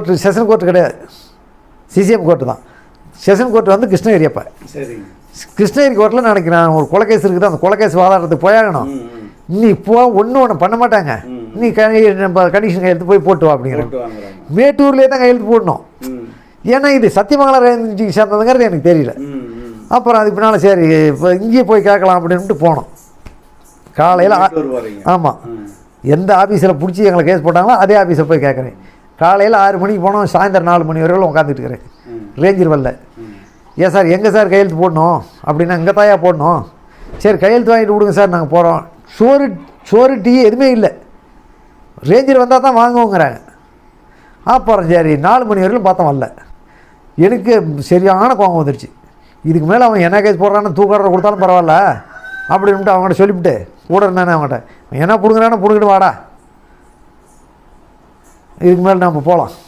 Court session court கிடையாது, CCM court தான். Session court வந்து கிருஷ்ணகிரி. அப்போ கிருஷ்ணகிரி கோர்ட்டில் நினைக்கிறேன் ஒரு கொலைகேஸ் இருக்குது, அந்த கொலைகேஸ் வாதாடுறதுக்கு போயாகணும். நீ இப்போ ஒன்று பண்ண மாட்டாங்க, நீ நம்ம கண்டிஷன் கையெழுத்து போய் போட்டு வா அப்படிங்கிறாங்க. மேட்டூர்லேயே தான் கையெழுத்து போடணும். ஏன்னா இது சத்தியமங்கலம் ரேஞ்சுக்கு சேர்ந்ததுங்கிறது எனக்கு தெரியல. அப்புறம் அதுக்கு பின்னால் சரி இப்போ இங்கேயே போய் கேட்கலாம் அப்படின்ட்டு போனோம். காலையில் ஆமாம், எந்த ஆஃபீஸில் பிடிச்சி எங்களை கேஸ் போட்டாங்களோ அதே ஆஃபீஸில் போய் கேட்குறேன். காலையில் 6 மணிக்கு போனோம், சாயந்தரம் 4 மணி வரைக்கும் உட்காந்துட்டு இருக்கிறேன் ரேஞ்சர் வரல. ஏன் சார் எங்கே சார் கையெழுத்து போடணும் அப்படின்னா, இங்கே தாயா போடணும். சரி கையெழுத்து வாங்கிட்டு விடுங்க சார், நாங்கள் போகிறோம். சோறு டீ எதுவுமே இல்லை, ரேஞ்சர் வந்தால் தான் வாங்குவோங்கிறாங்க. அப்புறம் சரி 4 மணி வரைக்கும் பார்த்தோம் வரல. எனக்கு சரியான கோபம் வந்துடுச்சு. இதுக்கு மேலே அவன் என்ன கேஸ் போடுறான்னு தூக்காடுற கொடுத்தாலும் பரவாயில்ல அப்படின்ட்டு அவங்கள்ட்ட சொல்லிவிட்டு கூட இருந்தானே அவங்கள்ட்ட, என்ன பிடுங்குறானோ பிடுங்கிட்டு வாடா, இதுக்கு மேலே நம்ம போகலாம்.